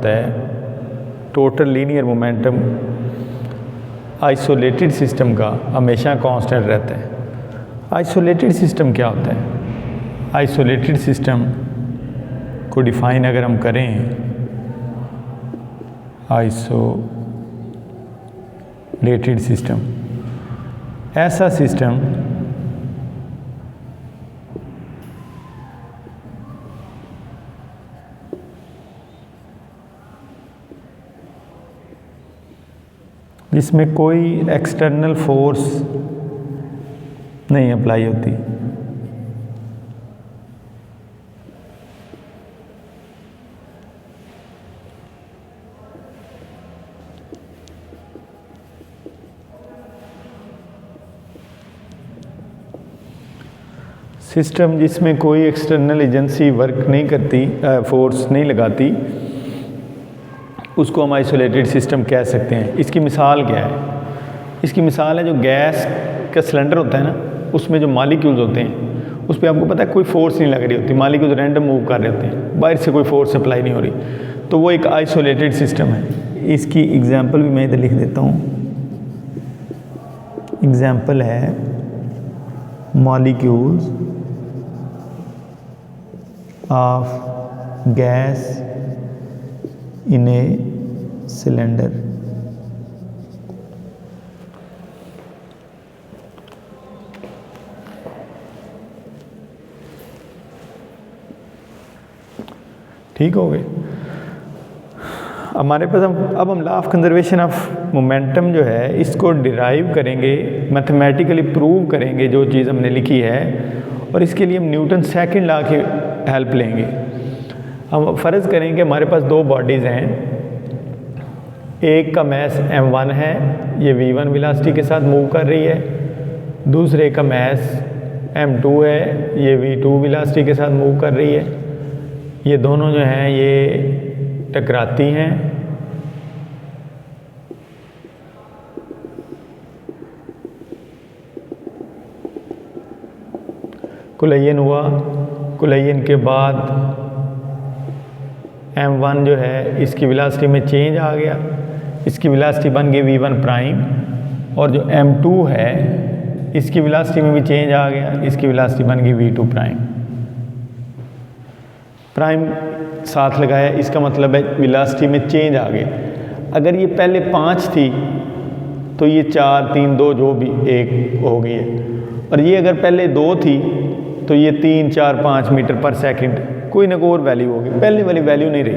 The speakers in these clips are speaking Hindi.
होता है total linear momentum isolated system का हमेशा कांस्टेंट रहता है। आइसोलेटेड सिस्टम क्या होता है? आइसोलेटेड सिस्टम को डिफाइन अगर हम करें, आइसोलेटेड सिस्टम ऐसा सिस्टम जिसमें कोई एक्सटर्नल फोर्स नहीं अप्लाई होती। सिस्टम जिसमें कोई एक्सटर्नल एजेंसी वर्क नहीं करती, फोर्स नहीं लगाती, उसको हम आइसोलेटेड सिस्टम कह सकते हैं। इसकी मिसाल क्या है? इसकी मिसाल है जो गैस का सिलेंडर होता है ना, उसमें जो मॉलिक्यूल्स होते हैं उस पर आपको पता है कोई फोर्स नहीं लग रही होती, मॉलिक्यूल्स रैंडम मूव कर रहे होते हैं, बाहर से कोई फोर्स अप्लाई नहीं हो रही, तो वो एक आइसोलेटेड सिस्टम है। इसकी एग्जांपल भी मैं इधर लिख देता हूँ। एग्जांपल है molecules of gas in a cylinder. ठीक हो गए? हमारे पास अब हम law of conservation of momentum जो है इसको डिराइव करेंगे, मैथमेटिकली प्रूव करेंगे जो चीज़ हमने लिखी है, और इसके लिए हम न्यूटन सेकंड लॉ की हेल्प लेंगे। हम फ़र्ज़ करेंगे हमारे पास दो बॉडीज़ हैं, एक का मैस m1 है, ये v1 वेलोसिटी के साथ मूव कर रही है, दूसरे का मैस m2 है, ये v2 वेलोसिटी के साथ मूव कर रही है। ये दोनों जो हैं ये टकराती हैं, कुलयन हुआ, कुलयन के बाद m1 जो है इसकी वेलोसिटी में चेंज आ गया, इसकी वेलोसिटी बन गई v1 प्राइम, और जो m2 है इसकी वेलोसिटी में भी चेंज आ गया, इसकी वेलोसिटी बन गई v2 प्राइम। प्राइम साथ लगाया, इसका मतलब है वेलोसिटी में चेंज आ गई। अगर ये पहले 5 थी तो ये 4, 3, 2 जो भी एक हो गई है, और ये अगर पहले 2 थी तो ये 3, 4, 5 मीटर पर सेकंड कोई ना कोई और वैल्यू होगी, पहले वाली वैल्यू नहीं रही।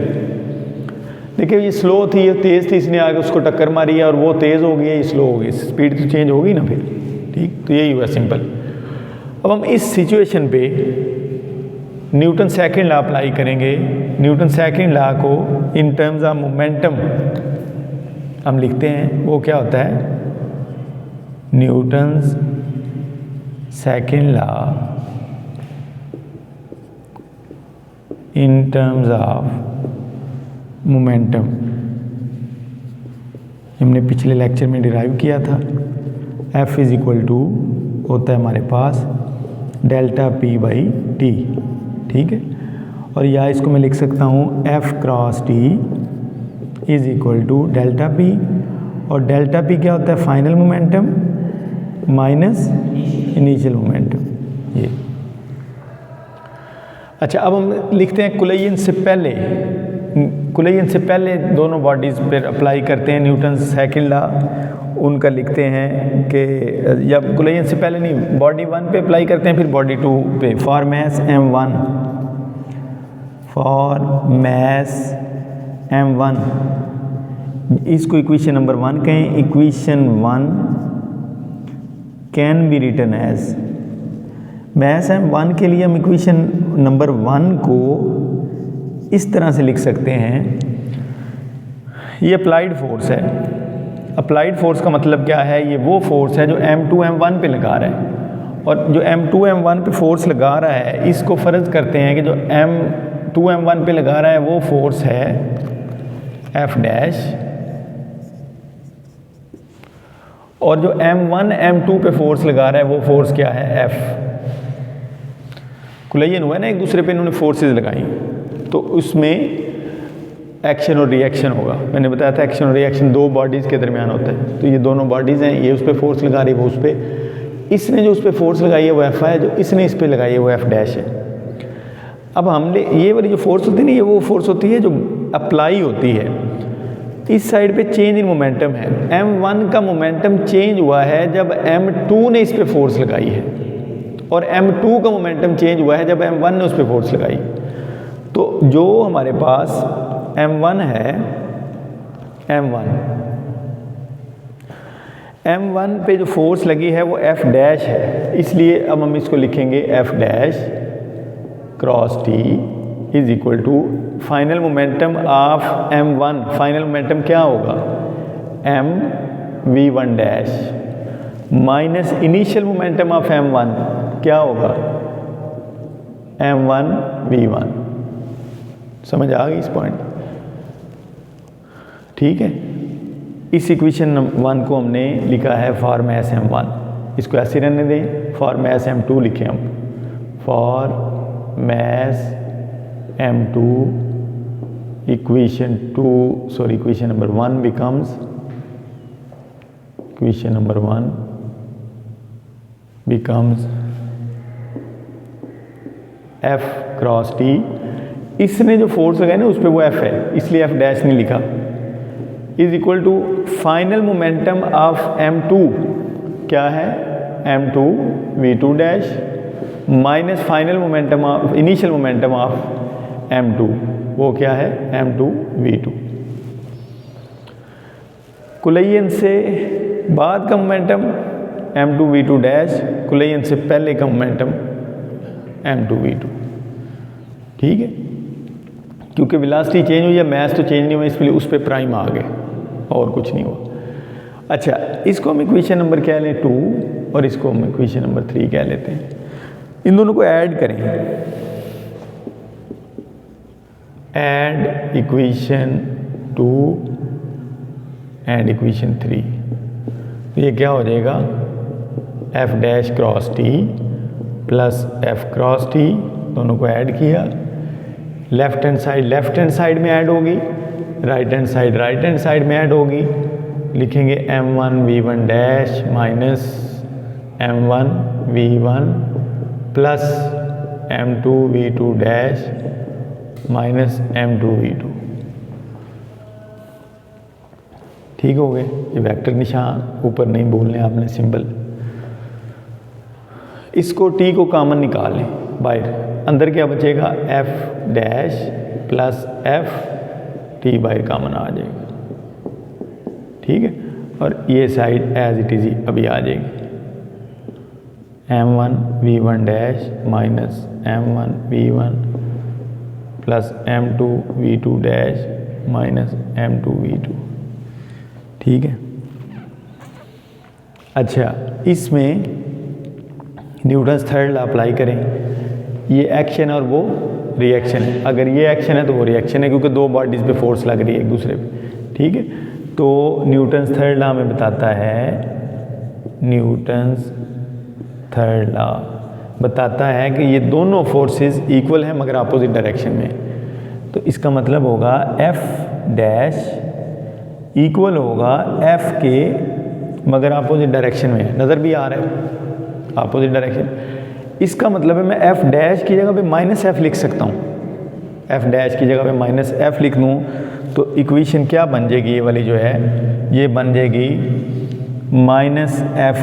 देखिए ये स्लो थी, ये तेज़ थी, इसने आगे उसको टक्कर मारी है, और वो तेज़ हो गई है, ये स्लो हो गई, स्पीड तो चेंज होगी ना फिर। ठीक, तो यही हुआ सिंपल। अब हम इस सिचुएशन पे न्यूटन सेकंड लॉ अप्लाई करेंगे। न्यूटन सेकंड लॉ को इन टर्म्स ऑफ मोमेंटम हम लिखते हैं, वो क्या होता है? Newton second law in terms of momentum, हमने पिछले लेक्चर में डिराइव किया था। F इज इक्वल टू होता है हमारे पास डेल्टा P बाई टी। ठीक है, और या इसको मैं लिख सकता हूँ F cross T is equal to delta P, और डेल्टा P क्या होता है? Final momentum minus initial momentum. ये अच्छा, अब हम लिखते हैं कुलयन से पहले, कुलयन से पहले दोनों बॉडीज़ पर अप्लाई करते हैं न्यूटन सेकंड लॉ। उनका लिखते हैं कि, या कुलयन से पहले नहीं, बॉडी 1 पे अप्लाई करते हैं, फिर बॉडी 2 पे। For mess m1, for mess m1, इसको इक्वेशन नंबर 1 कहें। Equation 1 can be written as, mass m1 के लिए हम इक्वेशन नंबर 1 को इस तरह से लिख सकते हैं, ये अप्लाइड फोर्स है। अप्लाइड फोर्स का मतलब क्या है? ये वो फोर्स है जो m2 m1 पे लगा रहा है, और जो m2 m1 पे फोर्स लगा रहा है, इसको फ़र्ज़ करते हैं कि जो m2 m1 पे लगा रहा है वो फोर्स है F डैश, और जो m1 m2 पे फोर्स लगा रहा है वो फोर्स क्या है? F। कुलयन हुआ ना एक दूसरे पे, इन्होंने फोर्सेस लगाई, तो उसमें एक्शन और रिएक्शन होगा। मैंने बताया था एक्शन और रिएक्शन दो बॉडीज़ के दरमियान होता है। तो ये दोनों बॉडीज़ हैं, ये उस पर फोर्स लगा रही है, वो उस पर, इसने जो उस पर फोर्स लगाई है वो एफ है, जो इसने इस पर लगाई है वो एफ डैश है। अब हमने ये वाली जो फोर्स होती है ना, ये वो फोर्स होती है जो अप्लाई होती है इस साइड पे, चेंज इन मोमेंटम है। m1 का मोमेंटम चेंज हुआ है जब m2 ने इस पे फोर्स लगाई है, और m2 का मोमेंटम चेंज हुआ है जब m1 ने उस पे फोर्स लगाई। तो जो हमारे पास m1 है, m1 पे जो फोर्स लगी है वो f डैश है, इसलिए अब हम इसको लिखेंगे f dash cross t is equal to final momentum of m1। Final momentum क्या होगा, m v1 dash minus initial momentum of m1 क्या होगा, m1 v1। समझ आ गई इस पॉइंट? ठीक है। इस इक्वेशन 1 को हमने लिखा है फॉर मैस m1, इसको ऐसे रहने दें, फॉर मैस m2 लिखें हम, for mass m2 equation number 1 becomes, equation number 1 becomes f cross t। इसने जो फोर्स लगाया ना उस पर वो f है, इसलिए f डैश नहीं लिखा, is equal to final momentum of m2 क्या है, m2 v2 dash minus final momentum of, initial momentum of m2 वो क्या है, m2 v2। कुलैयन से बाद का मोमेंटम m2 v2 डैश, कुलैयन से पहले का मोमेंटम m2 v2। ठीक है, क्योंकि वेलोसिटी चेंज हुई है, मैस तो चेंज नहीं हुआ, इसलिए उस पर प्राइम आ गए और कुछ नहीं हुआ। अच्छा, इसको हम इक्वेशन नंबर कह लें 2 और इसको हम इक्वेशन नंबर 3 कह लेते हैं। इन दोनों को ऐड करें, एड इक्वेशन 2 एंड इक्वेशन 3, तो ये क्या हो जाएगा, f dash cross t plus f cross t, दोनों को ऐड किया, लेफ्ट हैंड साइड में ऐड होगी, राइट हैंड साइड में ऐड होगी, लिखेंगे m1 v1 dash minus m1 v1 plus m2 v2 dash minus m2 v2। ठीक हो गए, ये वेक्टर निशान ऊपर नहीं बोलने आपने, सिंबल। इसको t को कॉमन निकाल लें बाहर, अंदर क्या बचेगा, f dash plus f t बाहर कॉमन आ जाएगा। ठीक है, और ये साइड एज इट इज अभी आ जाएगी, m1 v1 dash minus m1 v1 plus m2 v2 dash minus m2 v2। ठीक है। अच्छा, इसमें न्यूटन्स थर्ड लॉ अप्लाई करें, ये एक्शन और वो रिएक्शन है। अगर ये एक्शन है तो वो रिएक्शन है, क्योंकि दो बॉडीज़ पे फोर्स लग रही है एक दूसरे पे। ठीक है, तो न्यूटन्स थर्ड लॉ में बताता है, न्यूटन्स थर्ड लॉ बताता है कि ये दोनों फोर्सेस इक्वल हैं मगर अपोजिट डायरेक्शन में। तो इसका मतलब होगा F डैश इक्वल होगा F के मगर अपोजिट डायरेक्शन में, नज़र भी आ रहा है अपोजिट डायरेक्शन। इसका मतलब है मैं F डैश की जगह पे माइनस F लिख सकता हूँ, F डैश की जगह पे माइनस F लिख दूँ तो इक्वेशन क्या बन जाएगी, ये वाली जो है ये बन जाएगी minus F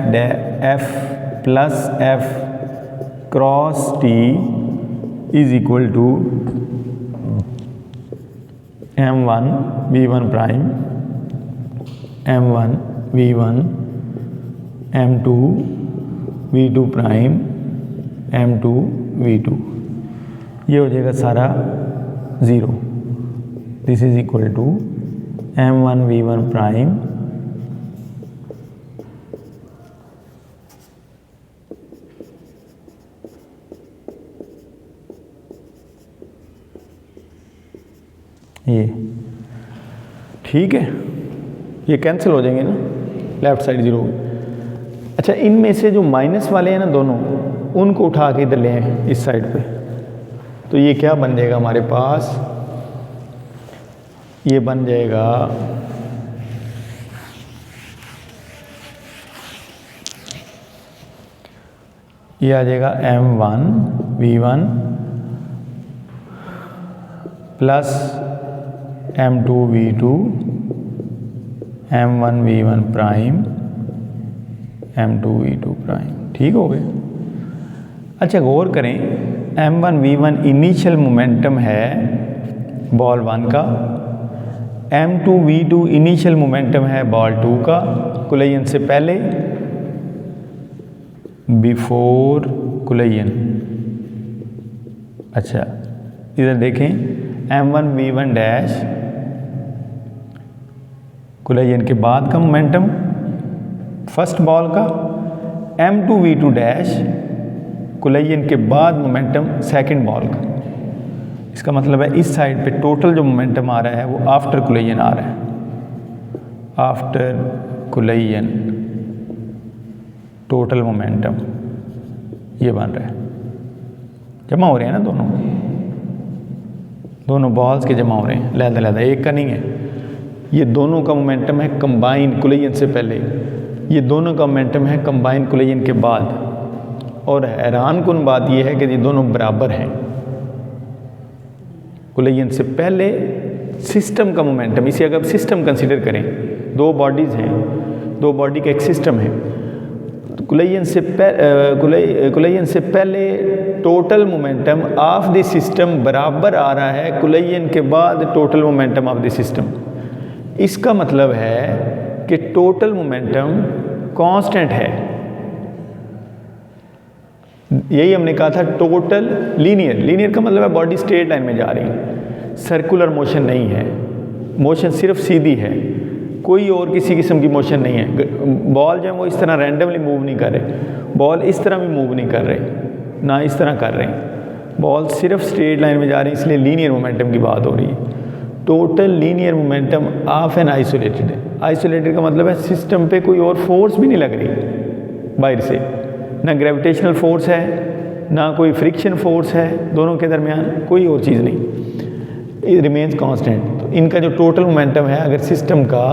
plus F cross t is equal to m1 v1 prime m1 v1 m2 v2 prime m2 v2, ये हो जाएगा सारा 0। This is equal to m1 v1 prime ये। ठीक है, ये कैंसिल हो जाएंगे ना, लेफ्ट साइड 0 होगी। अच्छा, इनमें से जो माइनस वाले हैं ना दोनों, उनको उठा के इधर ले आए इस साइड पे, तो ये क्या बन जाएगा हमारे पास ये बन जाएगा ये आ जाएगा m1v1 plus m2v2 m1v1 prime m2v2 prime. ठीक हो गए। अच्छा गौर करें, m1v1 इनिशियल मोमेंटम है बॉल 1 का, m2v2 इनिशियल मोमेंटम है बॉल 2 का कोलिजन से पहले, बिफोर कोलिजन। अच्छा इधर देखें, m1v1 डैश कोलिजन के बाद का मोमेंटम फर्स्ट बॉल का, m2v2 डैश कोलिजन के बाद मोमेंटम सेकंड बॉल का। इसका मतलब है इस साइड पे टोटल जो मोमेंटम आ रहा है वो आफ्टर कोलिजन आ रहा है, आफ्टर कोलिजन टोटल मोमेंटम ये बन रहा है। जमा हो रहे हैं ना दोनों बॉल्स के जमा हो रहे हैं, लहदा एक का नहीं है। ये दोनों का मोमेंटम है कंबाइन कोलिजन से पहले, ये दोनों का मोमेंटम है कंबाइन कोलिजन के बाद। और हैरान कुन बात यह है कि ये दोनों बराबर हैं। कोलिजन से पहले सिस्टम का मोमेंटम, इसे अगर सिस्टम कंसीडर करें, दो बॉडीज़ हैं, दो बॉडी का एक सिस्टम है, तो कोलिजन से पहले total momentum of the system बराबर आ रहा है कोलिजन के बाद total momentum of the system. इसका मतलब है कि टोटल मोमेंटम कांस्टेंट है। यही हमने कहा था टोटल लीनियर का मतलब है बॉडी स्ट्रेट लाइन में जा रही है, सर्कुलर मोशन नहीं है, मोशन सिर्फ सीधी है, कोई और किसी किस्म की मोशन नहीं है। बॉल जो है वो इस तरह रैंडमली मूव नहीं कर रहे, बॉल इस तरह भी मूव नहीं कर रहे, ना इस तरह कर रहे हैं, बॉल सिर्फ स्ट्रेट लाइन में जा रही है, इसलिए लीनियर मोमेंटम की बात हो रही है। Total linear momentum of an isolated है। आइसोलेटेड का मतलब है सिस्टम पे कोई और फोर्स भी नहीं लग रही बाहर से, ना ग्रेविटेशनल फोर्स है, ना कोई फ्रिक्शन फोर्स है, दोनों के दरमियान कोई और चीज़ नहीं, इट रिमेन्स कांस्टेंट। तो इनका जो टोटल मोमेंटम है, अगर सिस्टम का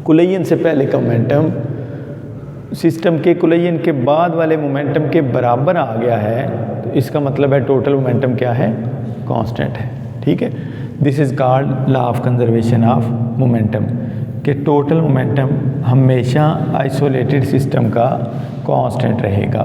कोलिजन से पहले का मोमेंटम सिस्टम के कोलिजन के बाद वाले मोमेंटम के बराबर आ गया है, तो इसका मतलब है टोटल मोमेंटम क्या है, कांस्टेंट है। ठीक है, this is called law of conservation of momentum, कि टोटल मोमेंटम हमेशा आइसोलेटेड सिस्टम का कांस्टेंट रहेगा।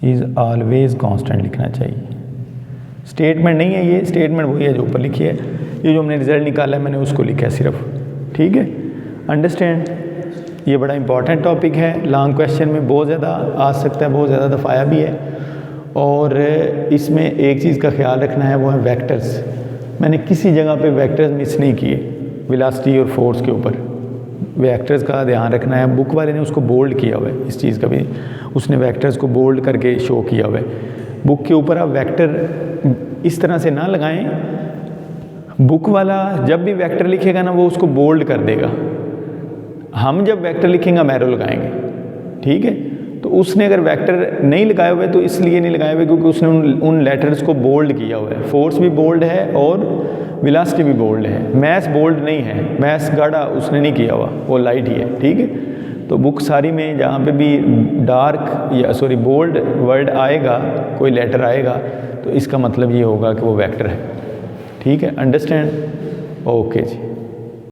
इज़ ऑलवेज कांस्टेंट लिखना चाहिए। स्टेटमेंट नहीं है, ये स्टेटमेंट वही है जो ऊपर लिखी है, ये जो हमने रिजल्ट निकाला है मैंने उसको लिखा है सिर्फ। ठीक है, अंडरस्टैंड। ये बड़ा इंपॉर्टेंट टॉपिक है, लॉन्ग क्वेश्चन में बहुत ज़्यादा आ सकता है, बहुत ज़्यादा दफ़ा आया भी है। और इसमें एक चीज़ का ख्याल रखना है, वो है वेक्टर्स। मैंने किसी जगह पे वेक्टर्स मिस नहीं किए वेलोसिटी और फोर्स के ऊपर, वेक्टर्स का ध्यान रखना है। बुक वाले ने उसको बोल्ड किया हुआ है, इस चीज़ का भी उसने वेक्टर्स को बोल्ड करके शो किया हुआ है। बुक के ऊपर आप वेक्टर इस तरह से ना लगाएं, बुक वाला जब भी वेक्टर लिखेगा ना वो उसको बोल्ड कर देगा, हम जब वेक्टर लिखेंगे हम एरो लगाएंगे। ठीक है, तो उसने अगर वेक्टर नहीं लगाए हुए तो इसलिए नहीं लगाए हुए क्योंकि उसने उन लेटर्स को बोल्ड किया हुआ है। फोर्स भी बोल्ड है और वेलोसिटी भी बोल्ड है, मैस बोल्ड नहीं है, मैस गाढ़ा उसने नहीं किया हुआ, वो लाइट ही है। ठीक है, तो बुक सारी में जहाँ पे भी डार्क या सॉरी बोल्ड वर्ड आएगा, कोई लेटर आएगा, तो इसका मतलब ये होगा कि वो वेक्टर है। ठीक है, अंडरस्टैंड। ओके जी।